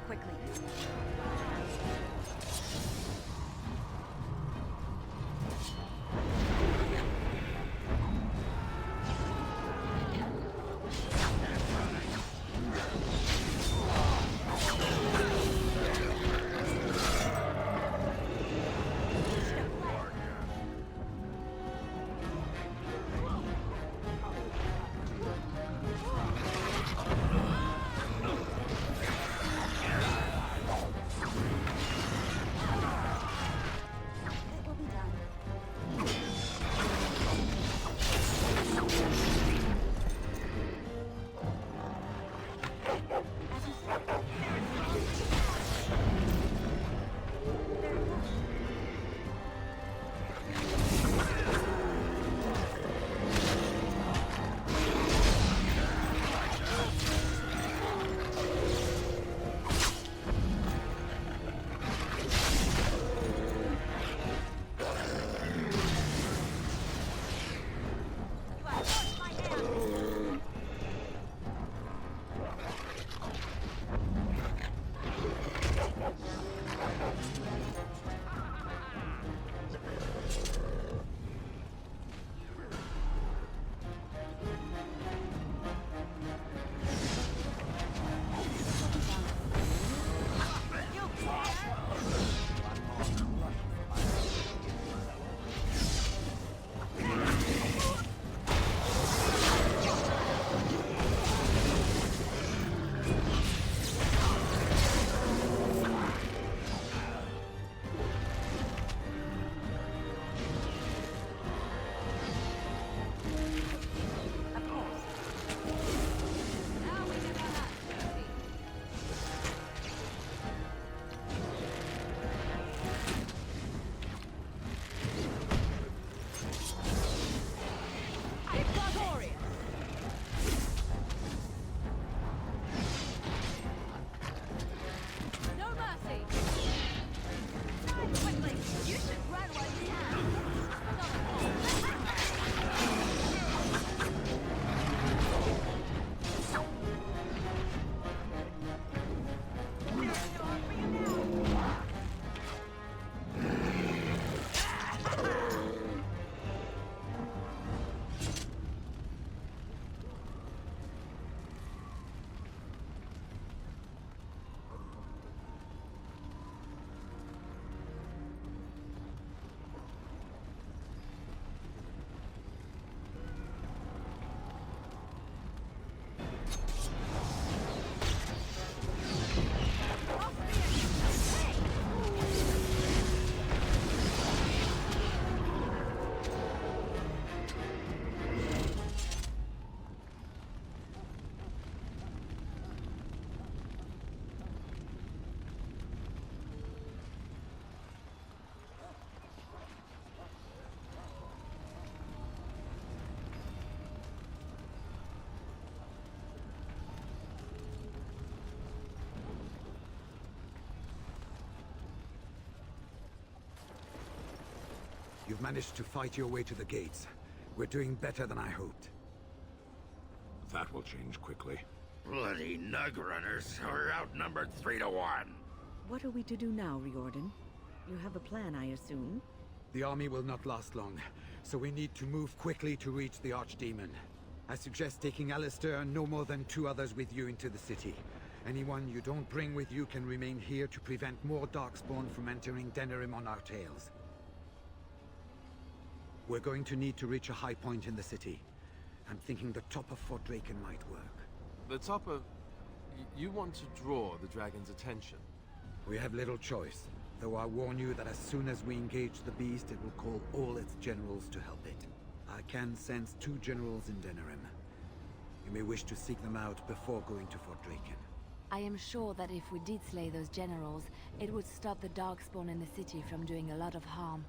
quickly. It will be done. As you said. Very well. You have forced my hand. You care? Of course. Now we can run out. Victorious! No mercy! Die quickly! You should run while you You've managed to fight your way to the gates. We're doing better than I hoped. That will change quickly. Bloody Nug Runners are outnumbered 3 to 1. What are we to do now, Riordan? You have a plan, I assume? The army will not last long, so we need to move quickly to reach the Archdemon. I suggest taking Alistair and no more than 2 others with you into the city. Anyone you don't bring with you can remain here to prevent more Darkspawn from entering Denerim on our tails. We're going to need to reach a high point in the city. I'm thinking the top of Fort Draken might work. The top of... You want to draw the dragon's attention? We have little choice, though I warn you that as soon as we engage the beast, it will call all its generals to help it. I can sense 2 generals in Denerim. You may wish to seek them out before going to Fort Draken. I am sure that if we did slay those generals, it would stop the Darkspawn in the city from doing a lot of harm.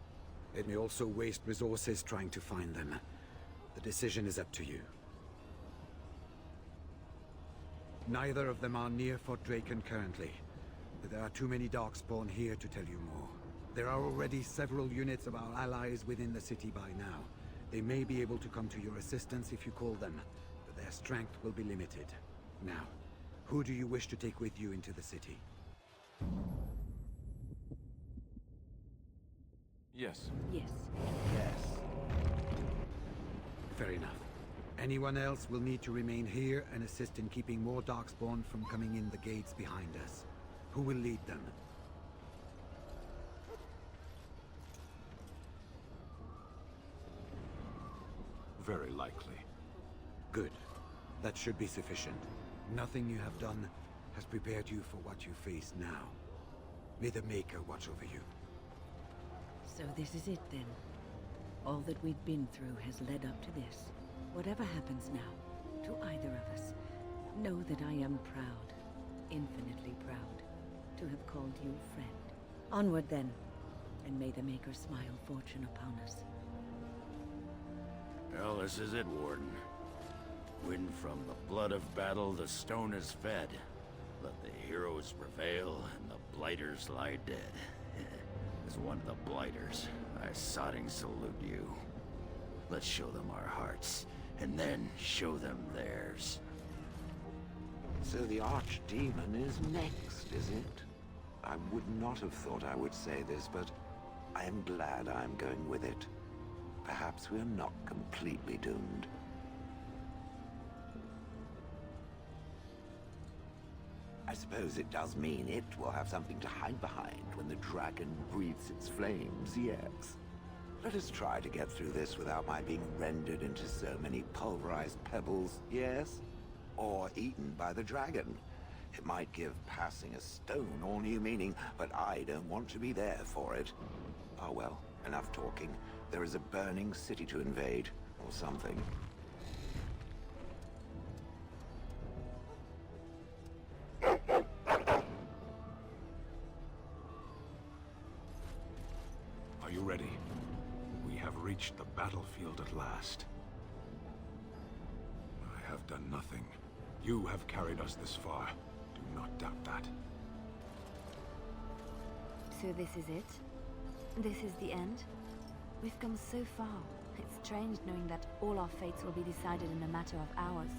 It may also waste resources trying to find them. The decision is up to you. Neither of them are near Fort Draken currently, but there are too many Darkspawn here to tell you more. There are already several units of our allies within the city by now. They may be able to come to your assistance if you call them, but their strength will be limited. Now, who do you wish to take with you into the city? Yes. Yes. Yes. Fair enough. Anyone else will need to remain here and assist in keeping more Darkspawn from coming in the gates behind us. Who will lead them? Very likely. Good. That should be sufficient. Nothing you have done has prepared you for what you face now. May the Maker watch over you. So this is it then. All that we've been through has led up to this. Whatever happens now, to either of us, know that I am proud, infinitely proud, to have called you friend. Onward then, and may the Maker smile fortune upon us. Well, this is it, Warden. When from the blood of battle the stone is fed, let the heroes prevail and the blighters lie dead. As one of the blighters, I sodding salute you. Let's show them our hearts, and then show them theirs. So the Archdemon is next, is it? I would not have thought I would say this, but I am glad I am going with it. Perhaps we are not completely doomed. I suppose it does mean it will have something to hide behind when the dragon breathes its flames, yes. Let us try to get through this without my being rendered into so many pulverized pebbles, yes? Or eaten by the dragon. It might give passing a stone all new meaning, but I don't want to be there for it. Oh well, enough talking. There is a burning city to invade, or something. Are you ready? We have reached the battlefield at last. I have done nothing. You have carried us this far. Do not doubt that. So this is it? This is the end? We've come so far. It's strange knowing that all our fates will be decided in a matter of hours.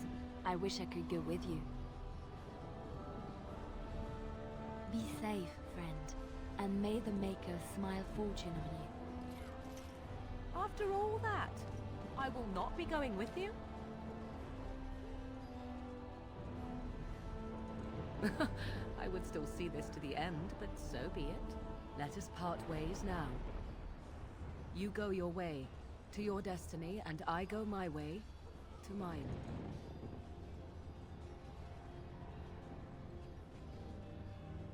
I wish I could go with you. Be safe, friend, and may the Maker smile fortune on you. After all that, I will not be going with you? I would still see this to the end, but so be it. Let us part ways now. You go your way, to your destiny, and I go my way, to mine.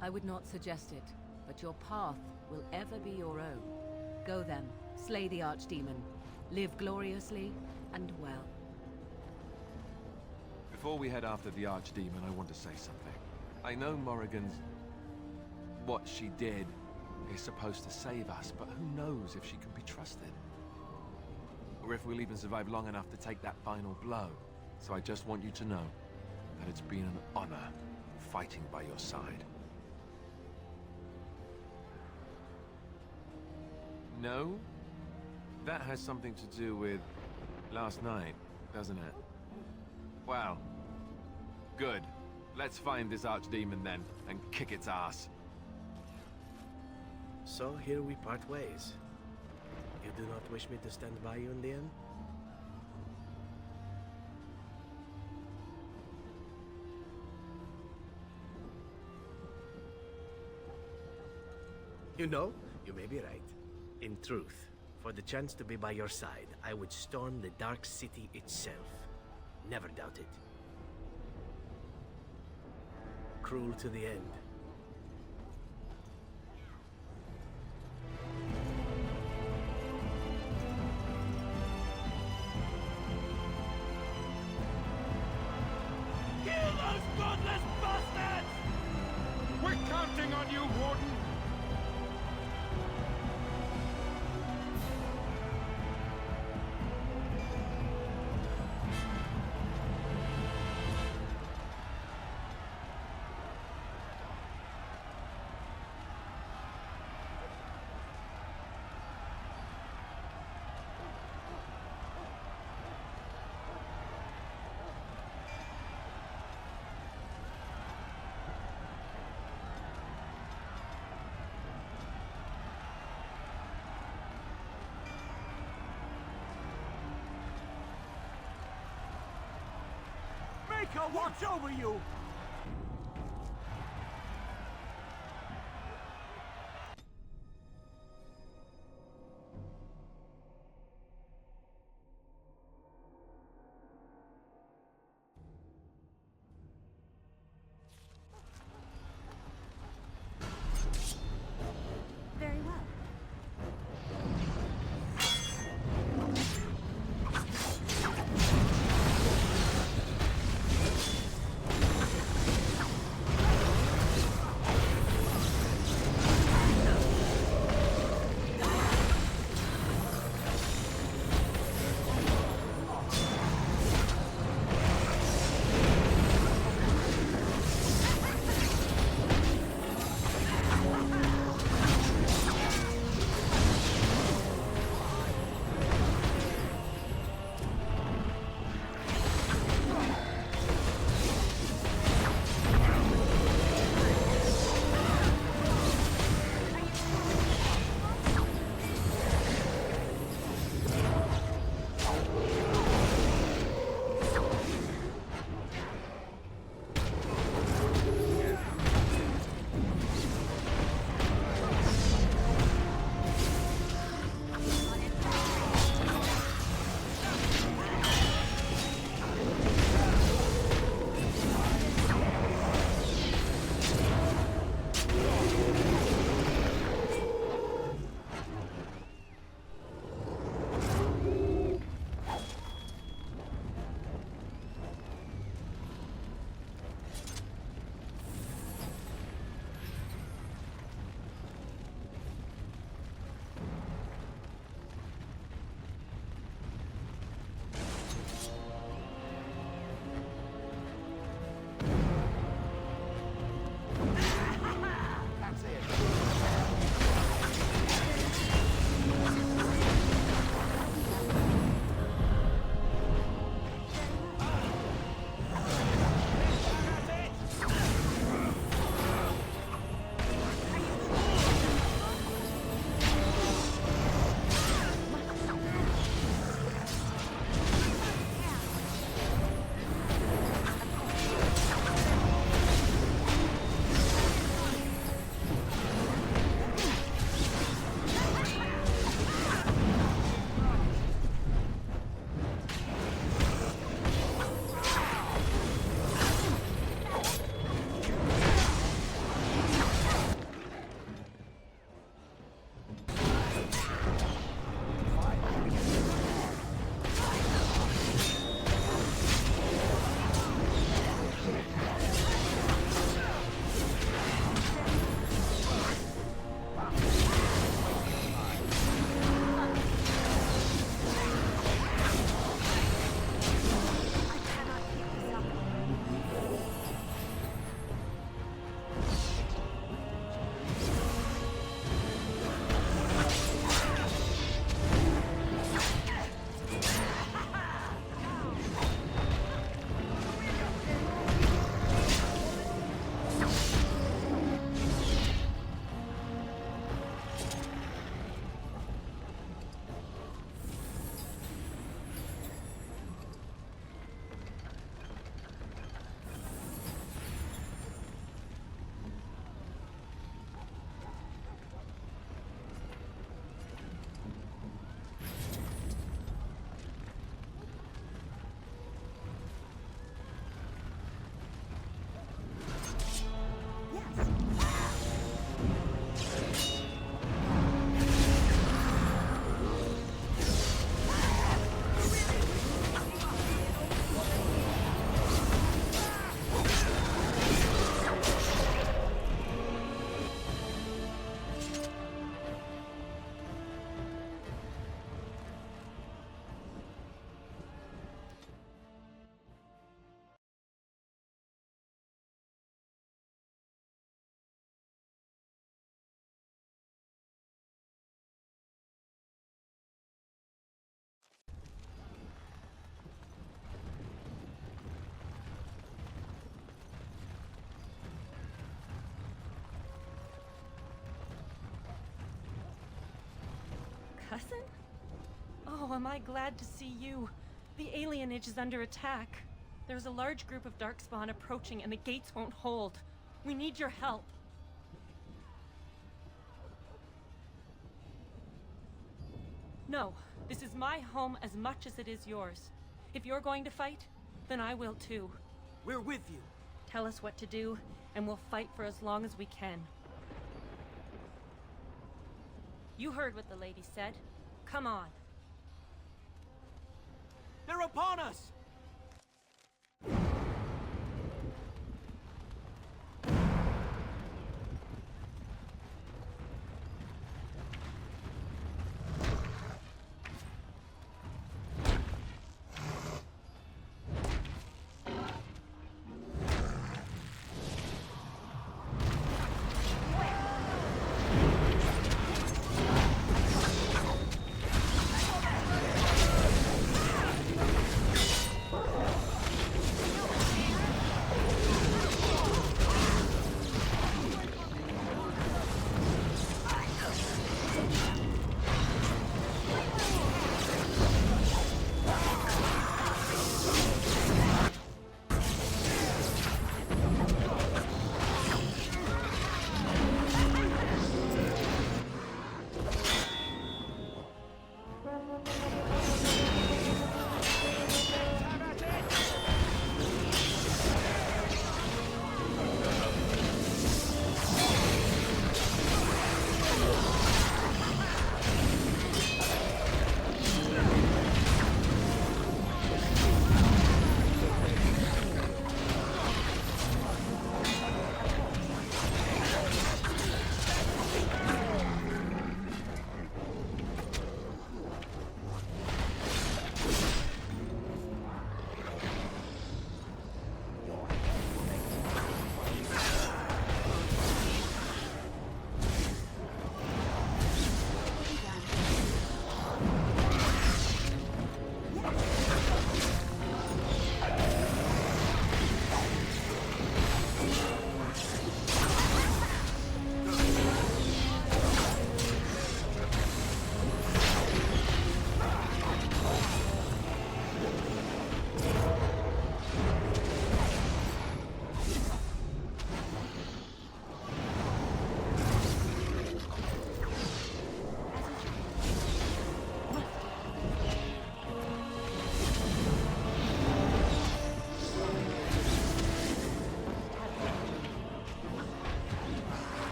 I would not suggest it, but your path will ever be your own. Go then, slay the Archdemon. Live gloriously and well. Before we head after the Archdemon, I want to say something. I know Morrigan's... what she did is supposed to save us, but who knows if she can be trusted? Or if we'll even survive long enough to take that final blow. So I just want you to know that it's been an honor fighting by your side. No? That has something to do with last night, doesn't it? Well, good. Let's find this Archdemon then, and kick its ass. So here we part ways. You do not wish me to stand by you in the end? You know, you may be right. In truth, for the chance to be by your side, I would storm the Dark City itself. Never doubt it. Cruel to the end. Kill those godless bastards! We're counting on you, Warden! shall watch over you! Very well. Cousin? Oh, am I glad to see you. The alienage is under attack. There's a large group of Darkspawn approaching and the gates won't hold. We need your help. No, this is my home as much as it is yours. If you're going to fight, then I will too. We're with you. Tell us what to do, and we'll fight for as long as we can. You heard what the lady said. Come on. They're upon us!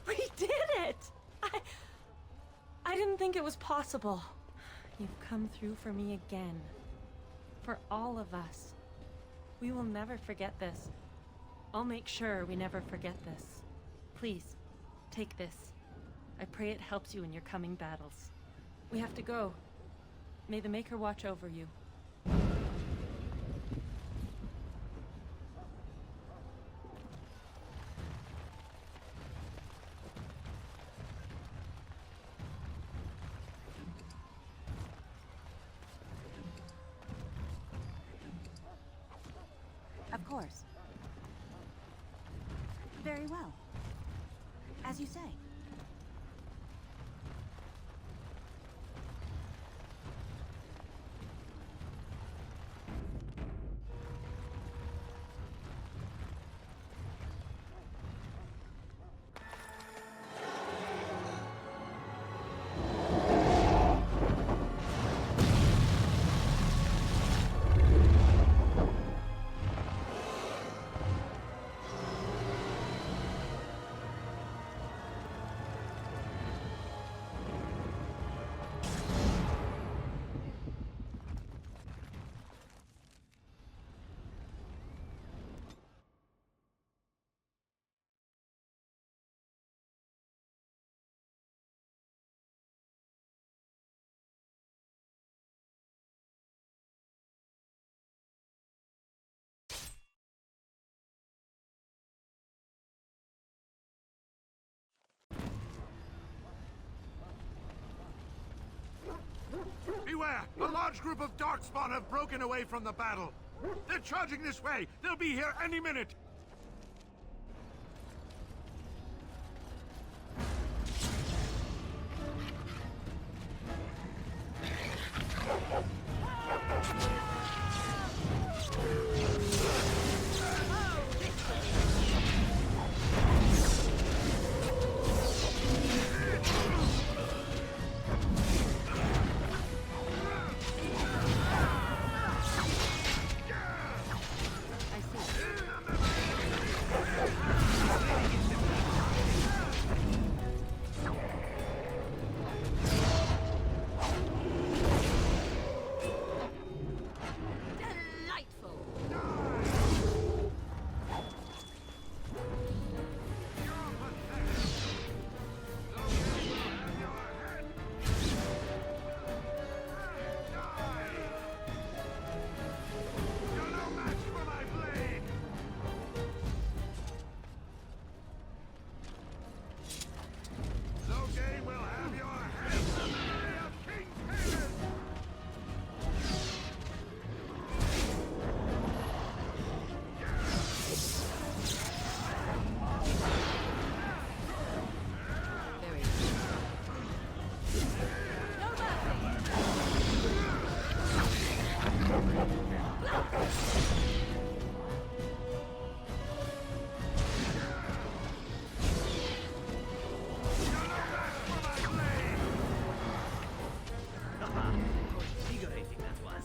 We did it! I didn't think it was possible. You've come through for me again. For all of us. We will never forget this. I'll make sure we never forget this. Please, take this. I pray it helps you in your coming battles. We have to go. May the Maker watch over you. Of course. Very well. As you say. Beware! A large group of Darkspawn have broken away from the battle. They're charging this way. They'll be here any minute. Invigorating that was.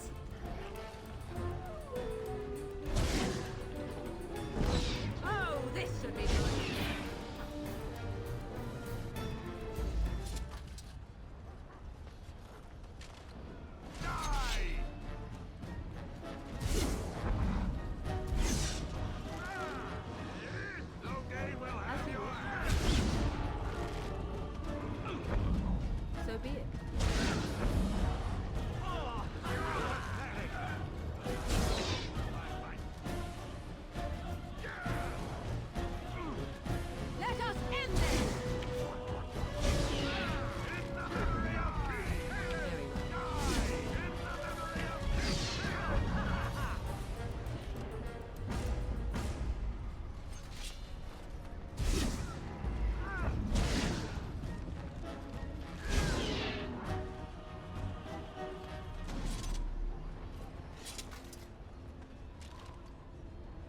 Oh, this should be good. So be it. Let us end this! Very well.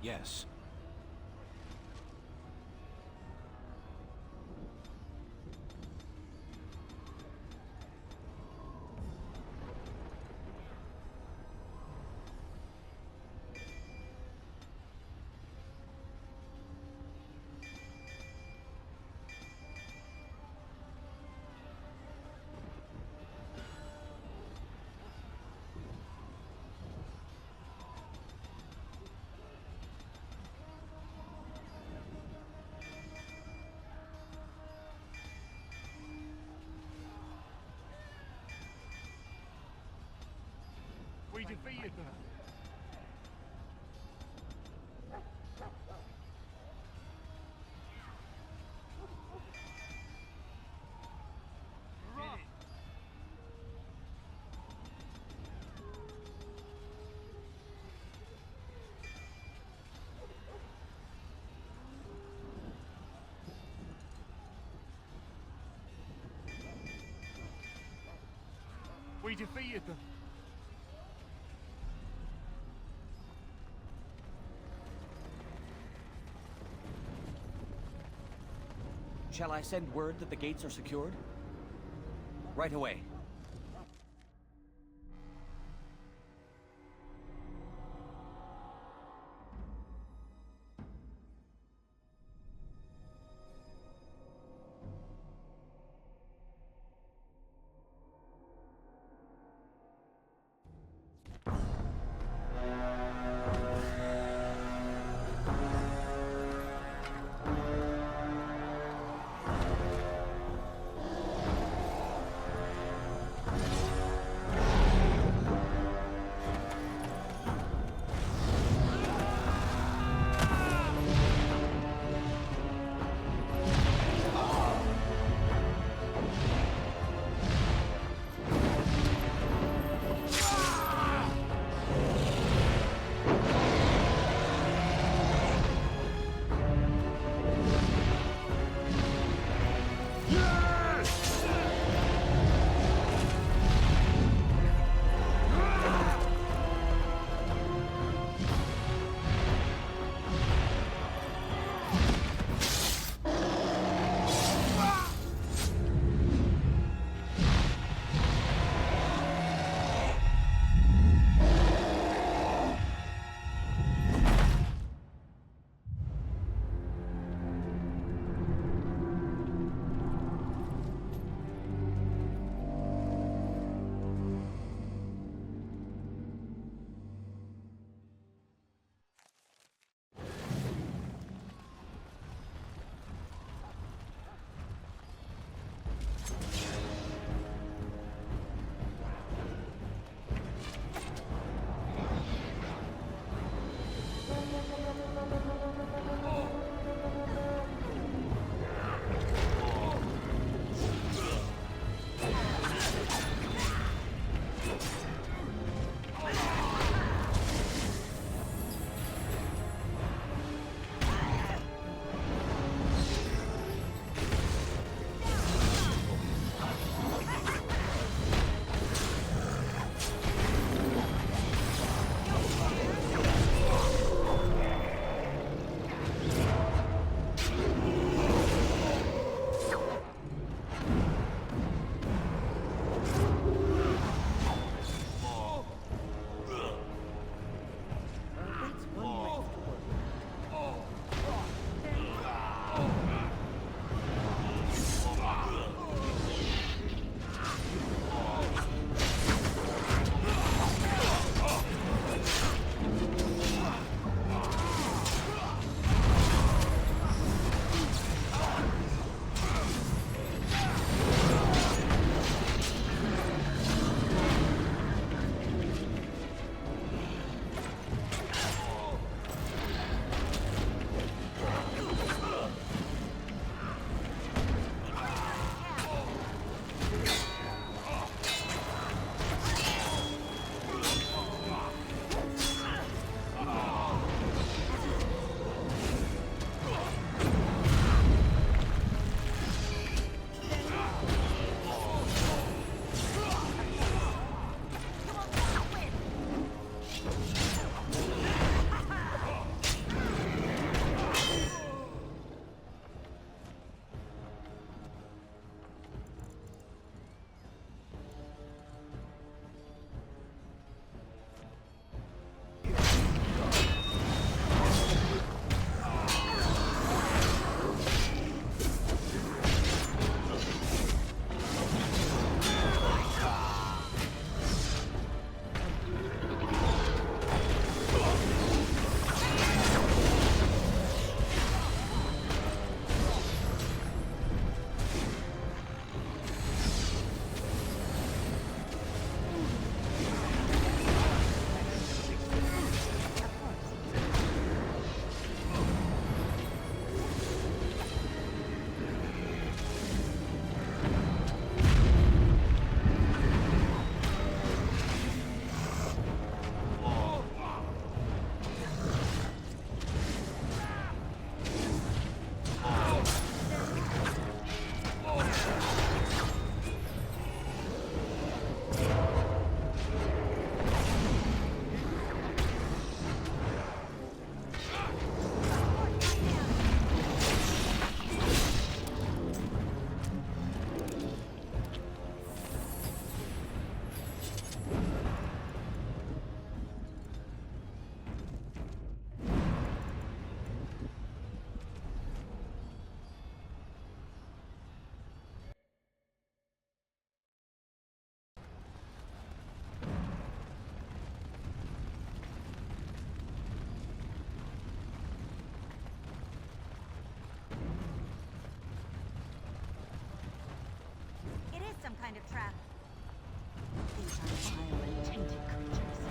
Yes. We defeated them. We defeated them. Shall I send word that the gates are secured? Right away. These are vile and tainted creatures.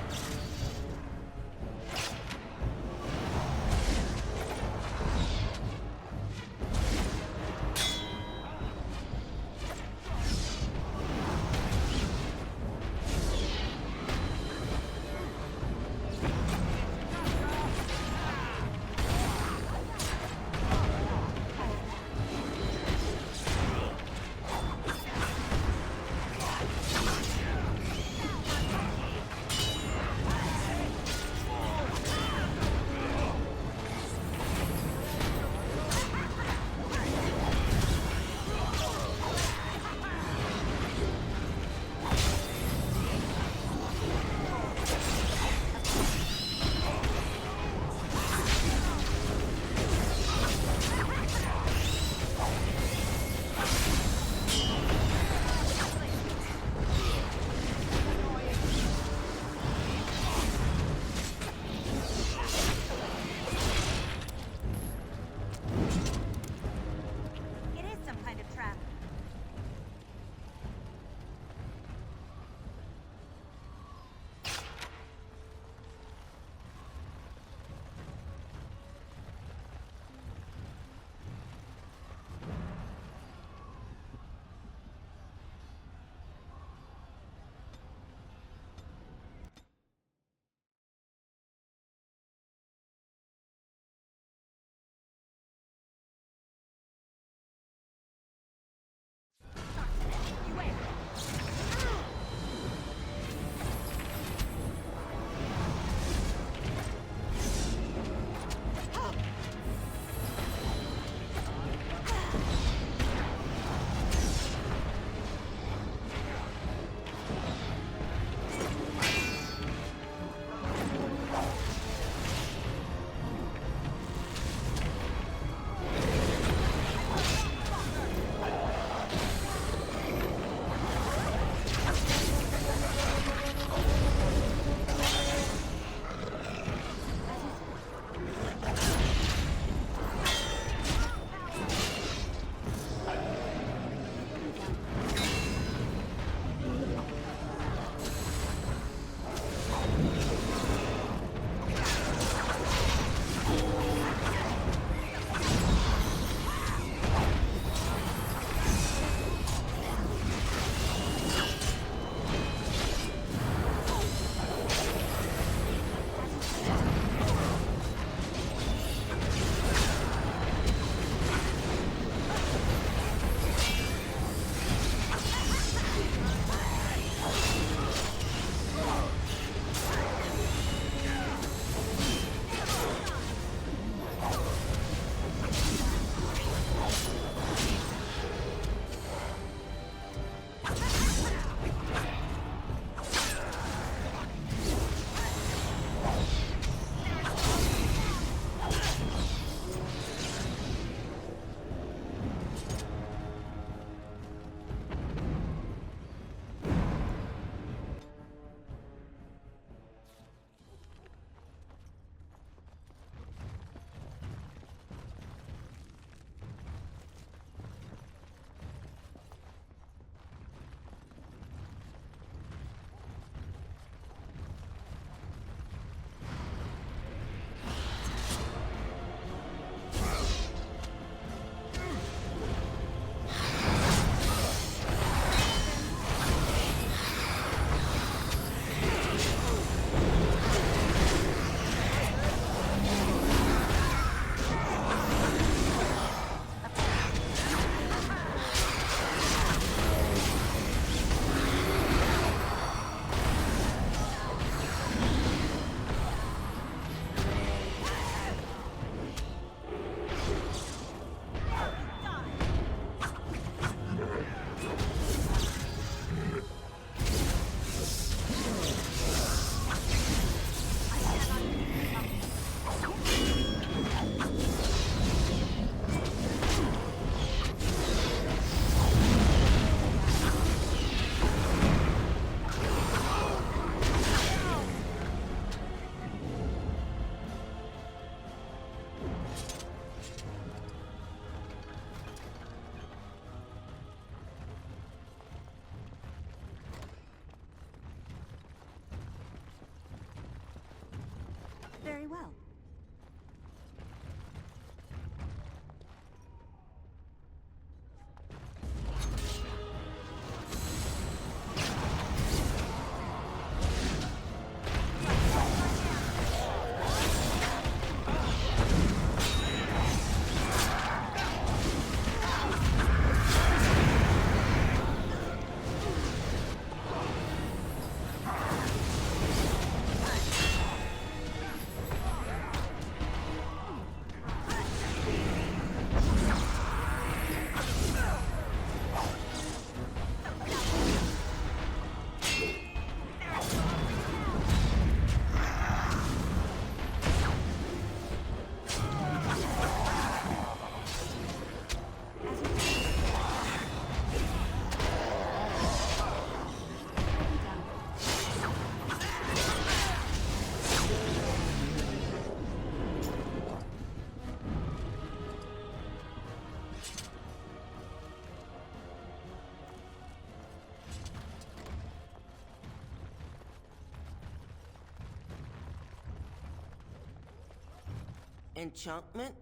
Enchantment?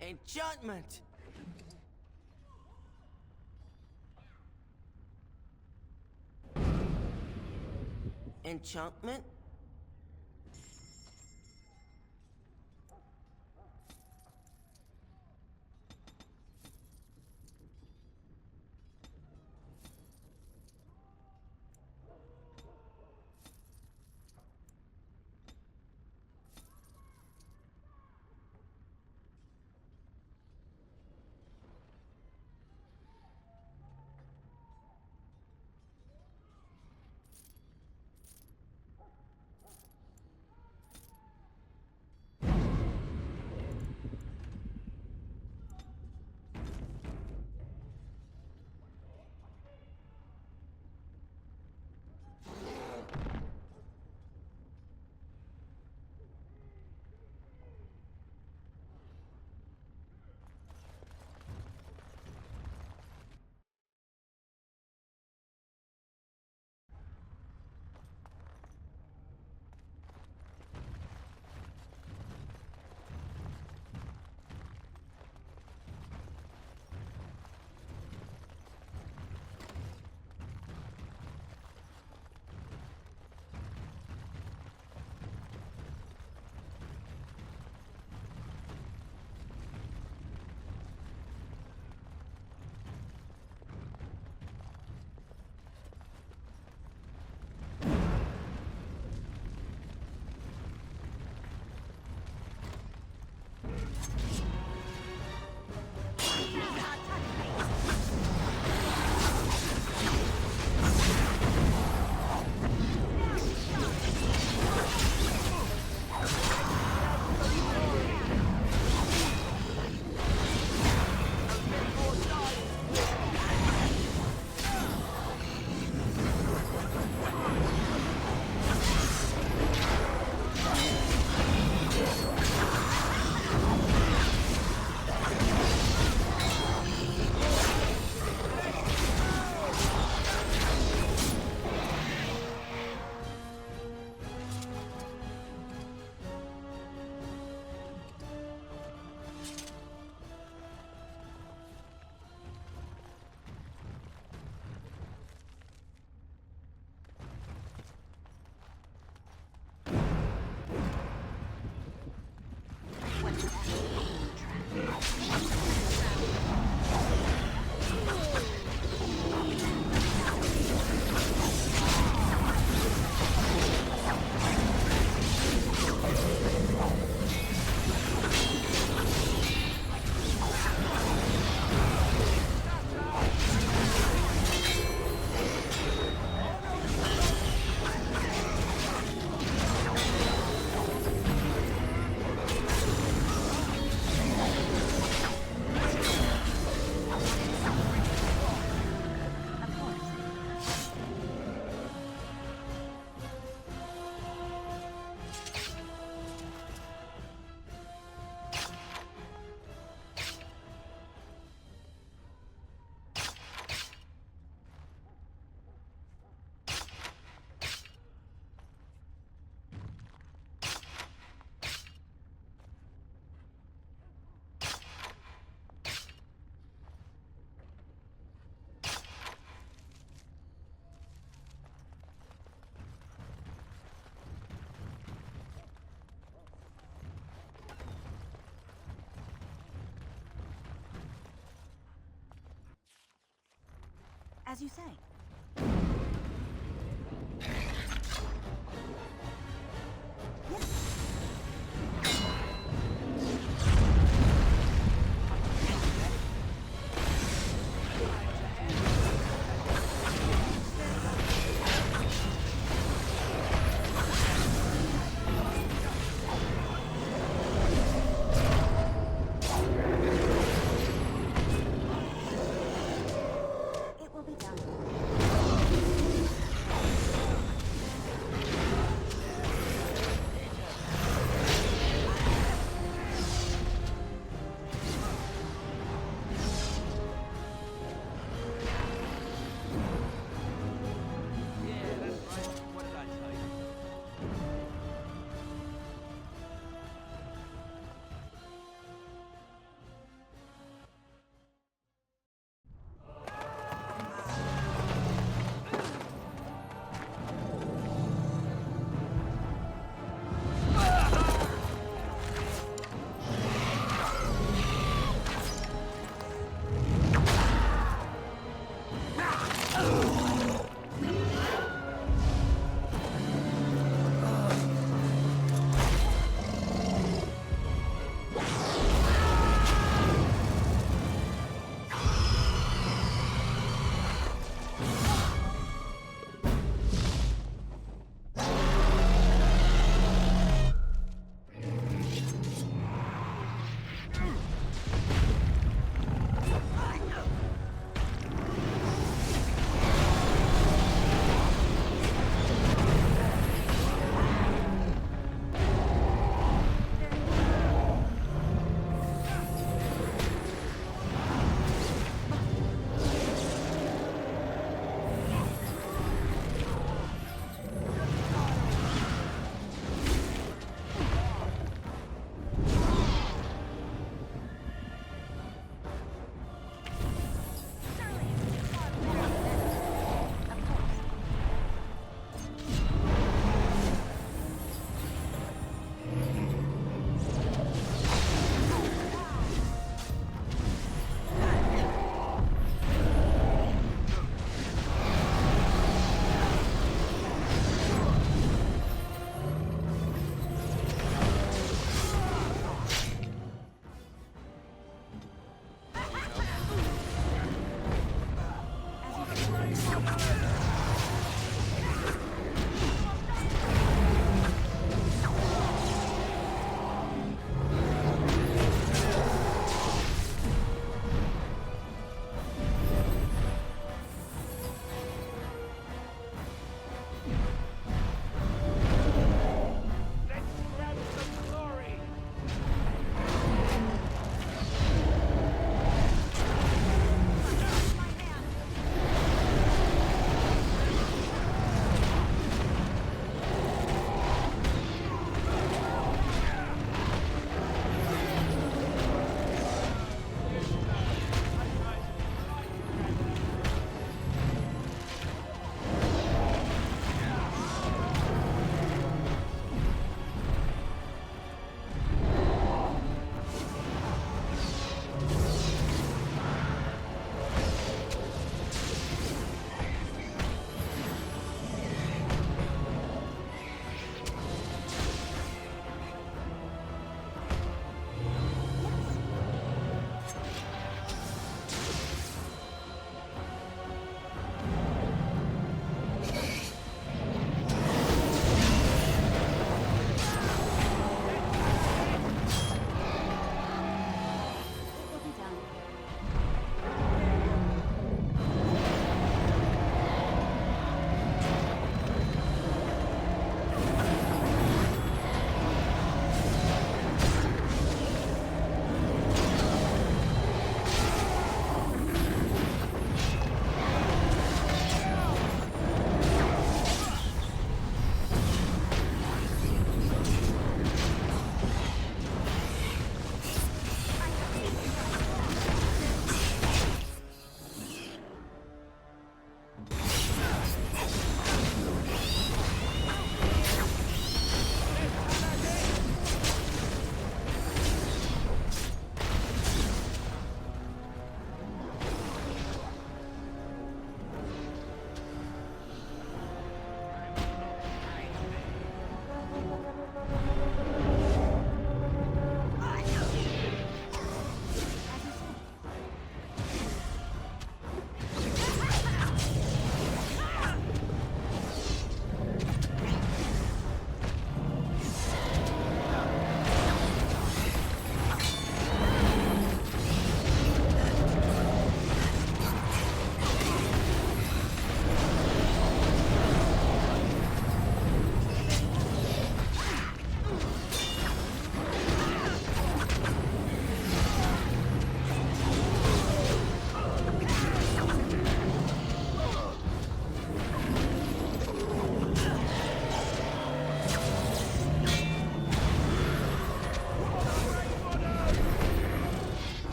Enchantment! Enchantment? As you say. It will be done.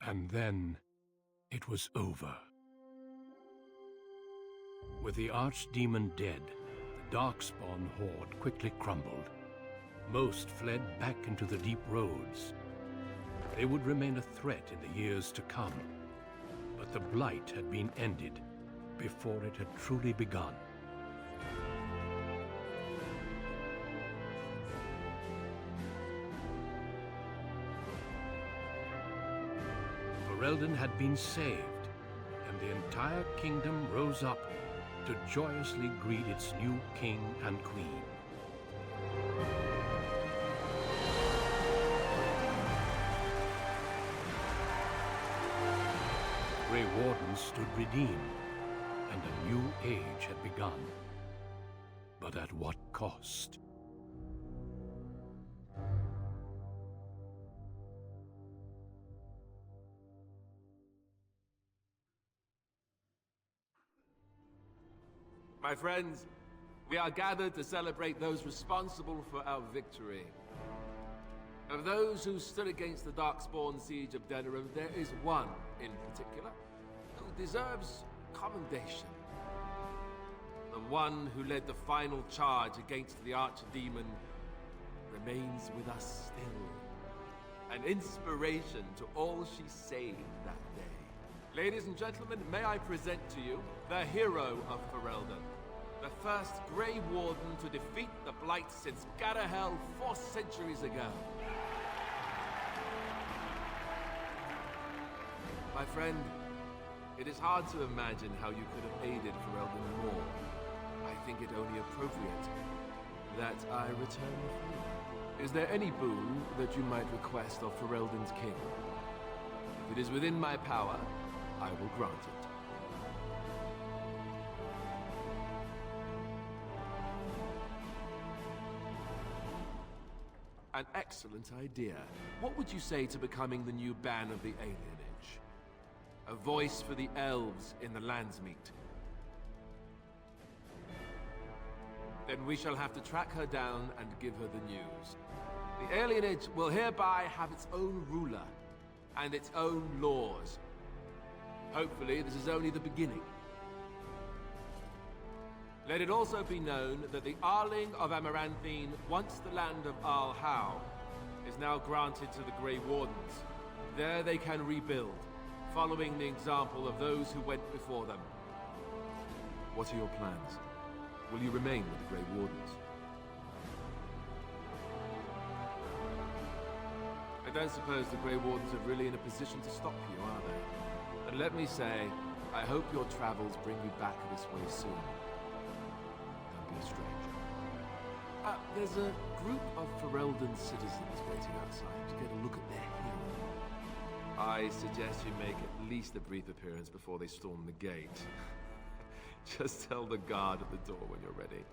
And then, it was over. With the Archdemon dead, the Darkspawn horde quickly crumbled. Most fled back into the deep roads. They would remain a threat in the years to come, but the Blight had been ended before it had truly begun. Ferelden had been saved, and the entire kingdom rose up to joyously greet its new king and queen. Grey Wardens stood redeemed, and a new age had begun. But at what cost? My friends, we are gathered to celebrate those responsible for our victory. Of those who stood against the Darkspawn siege of Denerim, there is one in particular who deserves commendation. The one who led the final charge against the Archdemon remains with us still. An inspiration to all she saved that day. Ladies and gentlemen, may I present to you the hero of Ferelden, the first Grey Warden to defeat the Blight since Garahel 4 centuries ago. My friend, it is hard to imagine how you could have aided Ferelden more. I think it only appropriate that I return the favor. Is there any boon that you might request of Ferelden's king? If it is within my power, I will grant it. An excellent idea. What would you say to becoming the new Ban of the Alienage? A voice for the elves in the Landsmeet. Then we shall have to track her down and give her the news. The Alienage will hereby have its own ruler and its own laws. Hopefully, this is only the beginning. Let it also be known that the Arling of Amaranthine, once the land of Arl Howe, is now granted to the Grey Wardens. There they can rebuild, following the example of those who went before them. What are your plans? Will you remain with the Grey Wardens? I don't suppose the Grey Wardens are really in a position to stop you, are they? And let me say, I hope your travels bring you back this way soon. Don't be a stranger. There's a group of Ferelden citizens waiting outside to get a look at their hero. I suggest you make at least a brief appearance before they storm the gate. Just tell the guard at the door when you're ready.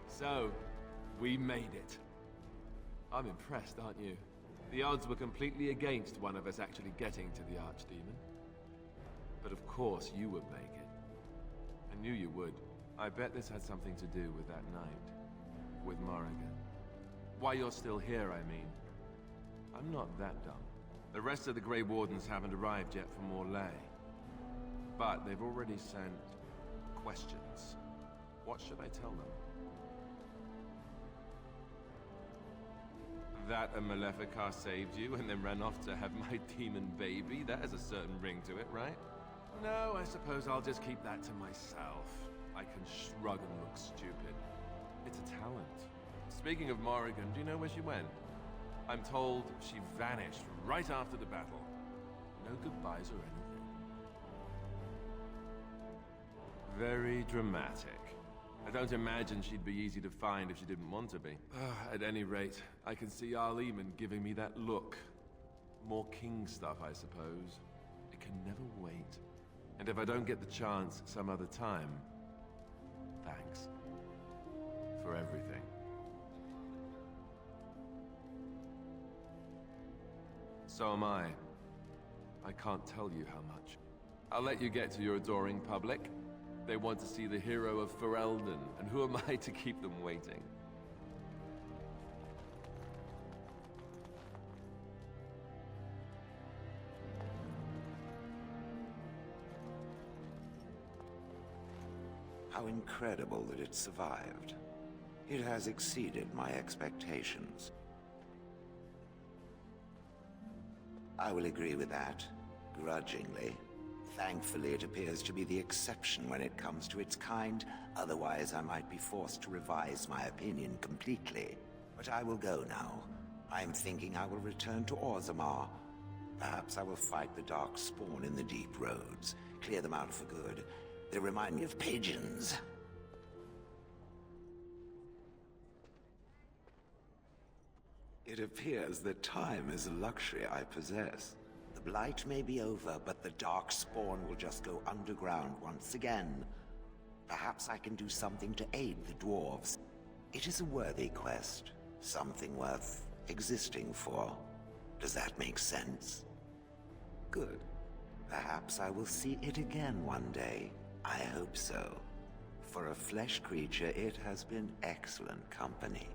So, we made it. I'm impressed, aren't you? The odds were completely against one of us actually getting to the Archdemon. But of course you would make it. I knew you would. I bet this had something to do with that night. With Morrigan. Why you're still here, I mean. I'm not that dumb. The rest of the Grey Wardens haven't arrived yet from Morlaix. But they've already sent questions. What should I tell them? That a Maleficar saved you and then ran off to have my demon baby? That has a certain ring to it, right? No, I suppose I'll just keep that to myself. I can shrug and look stupid. It's a talent. Speaking of Morrigan, do you know where she went? I'm told she vanished right after the battle. No goodbyes or anything. Very dramatic. I don't imagine she'd be easy to find if she didn't want to be. At any rate, I can see Arleman giving me that look. More king stuff, I suppose. It can never wait. And if I don't get the chance some other time, thanks. For everything. So am I. I can't tell you how much. I'll let you get to your adoring public. They want to see the hero of Ferelden, and who am I to keep them waiting? How incredible that it survived. It has exceeded my expectations. I will agree with that, grudgingly. Thankfully, it appears to be the exception when it comes to its kind. Otherwise, I might be forced to revise my opinion completely. But I will go now. I'm thinking I will return to Orzammar. Perhaps I will fight the Dark Spawn in the Deep Roads, clear them out for good. They remind me of pigeons. It appears that time is a luxury I possess. The Blight may be over, but the Dark Spawn will just go underground once again. Perhaps I can do something to aid the dwarves. It is a worthy quest, something worth existing for. Does that make sense? Good. Perhaps I will see it again one day. I hope so. For a flesh creature, it has been excellent company.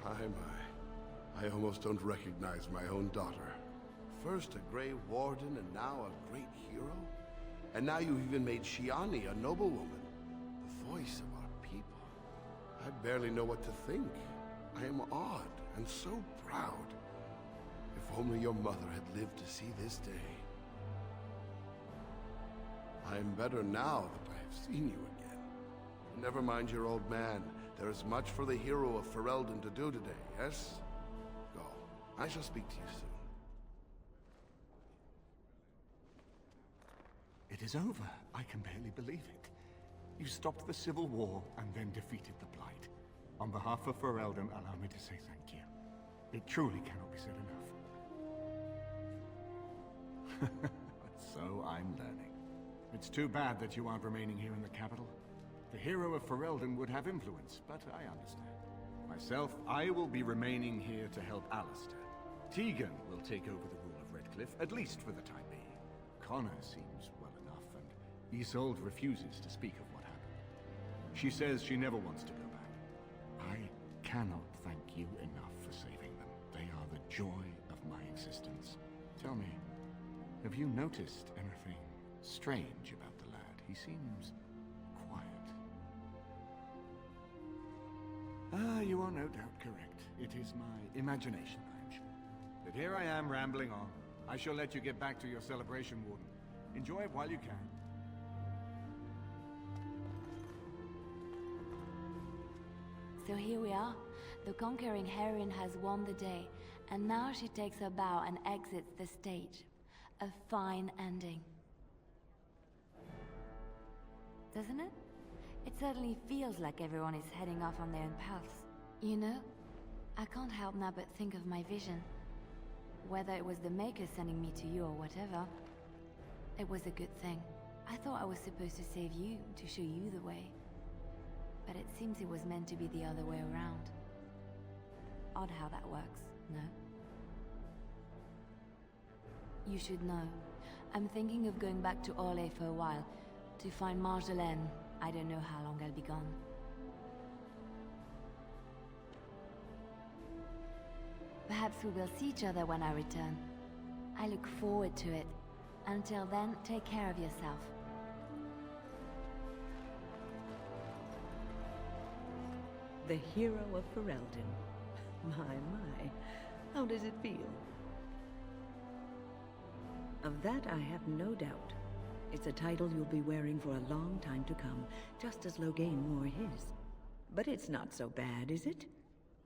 My. I almost don't recognize my own daughter. First a Grey Warden, and now a great hero? And now you've even made Shiani a noblewoman. The voice of our people. I barely know what to think. I am awed and so proud. If only your mother had lived to see this day. I am better now that I have seen you again. Never mind your old man. There is much for the hero of Ferelden to do today, yes? Go. I shall speak to you soon. It is over. I can barely believe it. You stopped the Civil War and then defeated the Blight. On behalf of Ferelden, allow me to say thank you. It truly cannot be said enough. So I'm learning. It's too bad that you aren't remaining here in the capital. The hero of Ferelden would have influence, but I understand. Myself, I will be remaining here to help Alistair. Tegan will take over the rule of Redcliffe, at least for the time being. Connor seems well enough, and Isolde refuses to speak of what happened. She says she never wants to go back. I cannot thank you enough for saving them. They are the joy of my existence. Tell me, have you noticed anything strange about the lad? He seems quiet. You are no doubt correct. It is my imagination, I am sure. But here I am rambling on. I shall let you get back to your celebration, Warden. Enjoy it while you can. So here we are. The conquering heroine has won the day, and now she takes her bow and exits the stage. A fine ending. Doesn't it? It certainly feels like everyone is heading off on their own paths. You know, I can't help now but think of my vision. Whether it was the Maker sending me to you or whatever, it was a good thing. I thought I was supposed to save you, to show you the way. But it seems it was meant to be the other way around. Odd how that works, no? You should know. I'm thinking of going back to Orlais for a while, to find Marjolaine. I don't know how long I'll be gone. Perhaps we will see each other when I return. I look forward to it. Until then, take care of yourself. The hero of Ferelden. My. How does it feel? Of that I have no doubt. It's a title you'll be wearing for a long time to come, just as Loghain wore his. But it's not so bad, is it?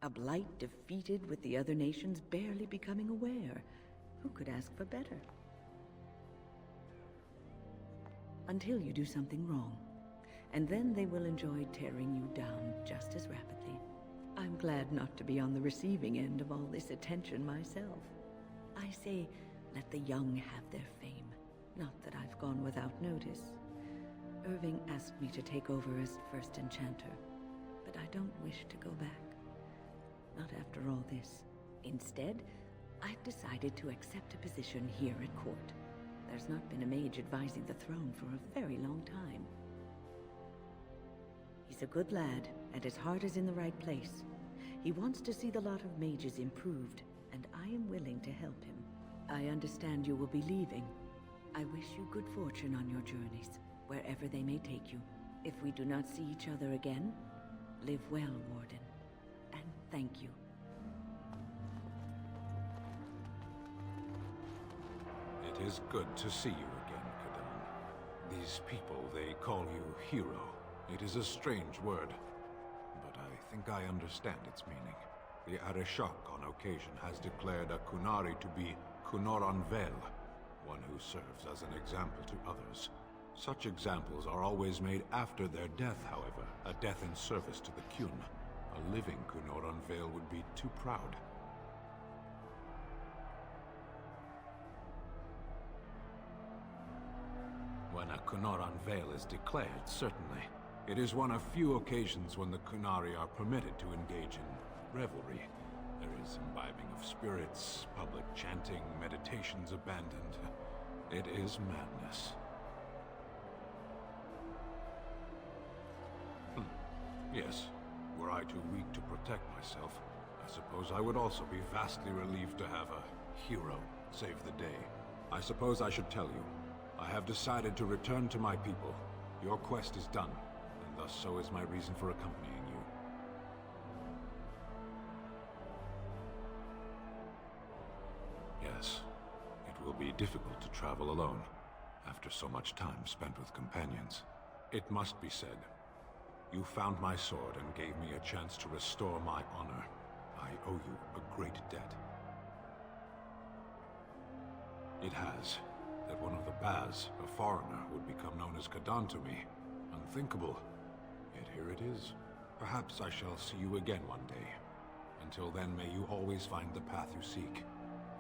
A Blight defeated with the other nations barely becoming aware. Who could ask for better? Until you do something wrong. And then they will enjoy tearing you down just as rapidly. I'm glad not to be on the receiving end of all this attention myself. I say, let the young have their fame. Not that I've gone without notice. Irving asked me to take over as first enchanter, but I don't wish to go back. Not after all this. Instead, I've decided to accept a position here at court. There's not been a mage advising the throne for a very long time. He's a good lad, and his heart is in the right place. He wants to see the lot of mages improved, and I am willing to help him. I understand you will be leaving. I wish you good fortune on your journeys, wherever they may take you. If we do not see each other again, live well, Warden. And thank you. It is good to see you again, Kadan. These people, they call you hero. It is a strange word, but I think I understand its meaning. The Arishok on occasion has declared a Kunari to be Kunor Anvel, one who serves as an example to others. Such examples are always made after their death, however, a death in service to the Kyun. A living Kunor Anvel would be too proud. When a Kunor Anvel is declared, certainly. It is one of few occasions when the Kunari are permitted to engage in revelry. There is imbibing of spirits, public chanting, meditations abandoned. It is madness. Yes, were I too weak to protect myself, I suppose I would also be vastly relieved to have a hero save the day. I suppose I should tell you, I have decided to return to my people. Your quest is done, and thus so is my reason for accompanying you. Yes, it will be difficult to travel alone, after so much time spent with companions. It must be said, you found my sword and gave me a chance to restore my honor. I owe you a great debt. It has that one of the Baz, a foreigner, would become known as Kadan to me. Unthinkable. Yet here it is. Perhaps I shall see you again one day. Until then, may you always find the path you seek.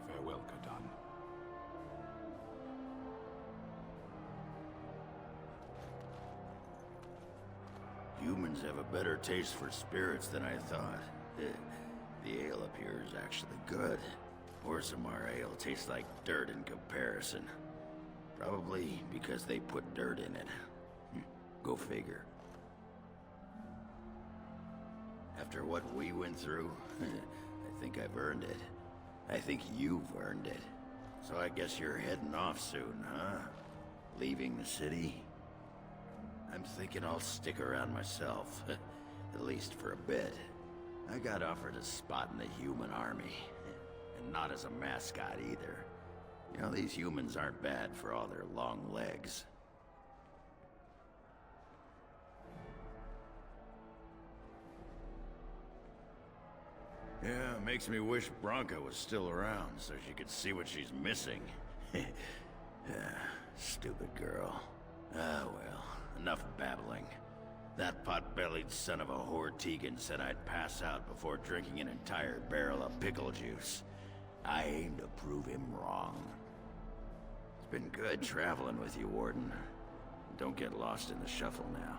Farewell, Kadan. Humans have a better taste for spirits than I thought. The ale up here is actually good. Orzammar ale tastes like dirt in comparison. Probably because they put dirt in it. Go figure. After what we went through, I think I've earned it. I think you've earned it. So I guess you're heading off soon, huh? Leaving the city? I'm thinking I'll stick around myself, at least for a bit. I got offered a spot in the human army, and not as a mascot either. You know, these humans aren't bad for all their long legs. Yeah, makes me wish Branka was still around so she could see what she's missing. Stupid girl. Ah, well, enough babbling. That pot-bellied son of a whore Tegan said I'd pass out before drinking an entire barrel of pickle juice. I aim to prove him wrong. It's been good traveling with you, Warden. Don't get lost in the shuffle now.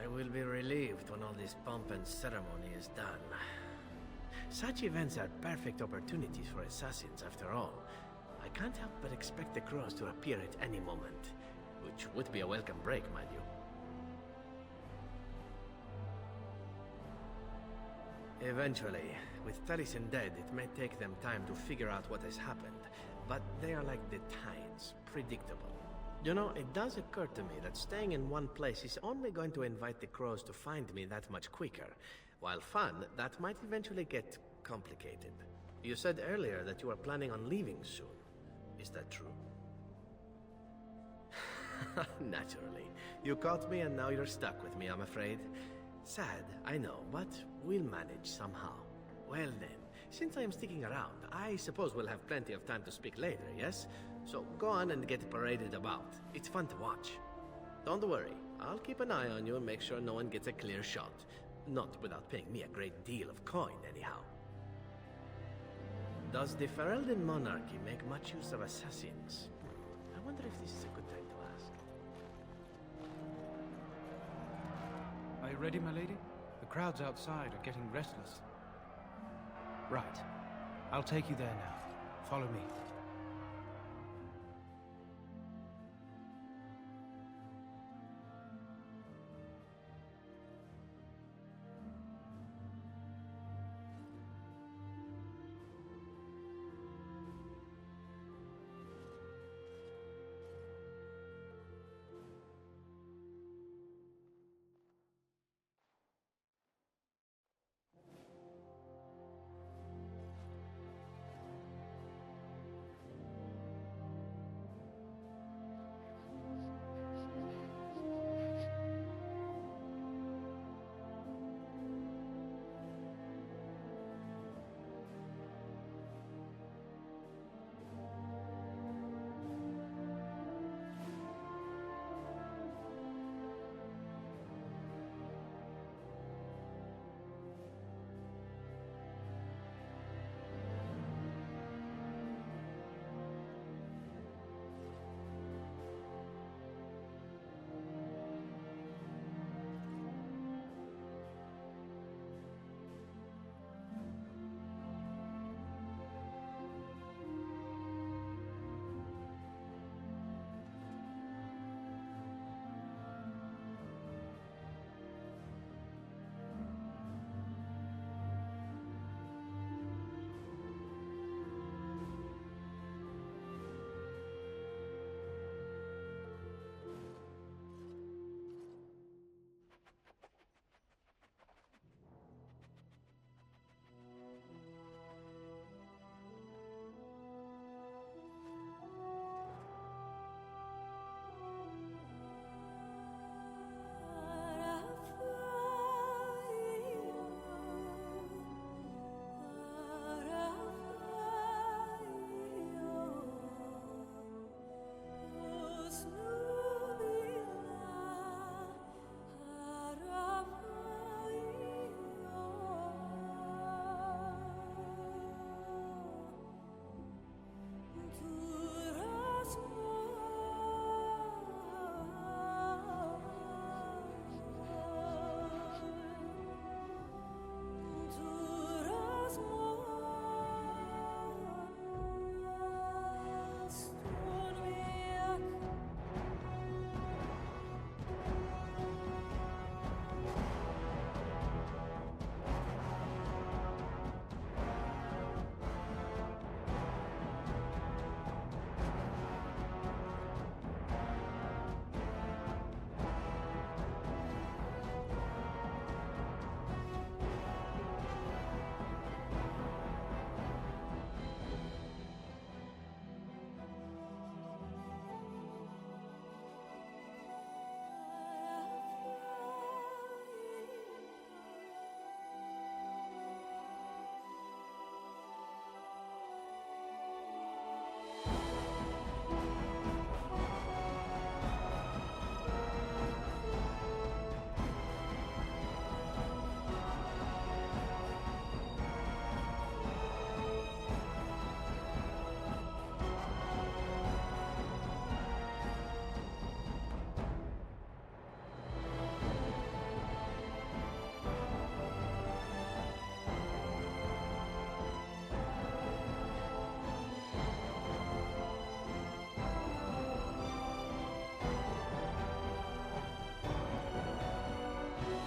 I will be relieved when all this pomp and ceremony is done. Such events are perfect opportunities for assassins, after all. I can't help but expect the crows to appear at any moment, which would be a welcome break, mind you. Eventually, with Taliesin dead, it may take them time to figure out what has happened, but they are like the tides, predictable. You know, it does occur to me that staying in one place is only going to invite the crows to find me that much quicker. While fun, that might eventually get complicated. You said earlier that you are planning on leaving soon. Is that true? Naturally. You caught me and now you're stuck with me, I'm afraid. Sad, I know, but we'll manage somehow. Well then, since I am sticking around, I suppose we'll have plenty of time to speak later, yes? So go on and get paraded about. It's fun to watch. Don't worry, I'll keep an eye on you and make sure no one gets a clear shot. Not without paying me a great deal of coin, anyhow. Does the Ferelden monarchy make much use of assassins? I wonder if this is a good time to ask. Are you ready, my lady? The crowds outside are getting restless. Right. I'll take you there now. Follow me.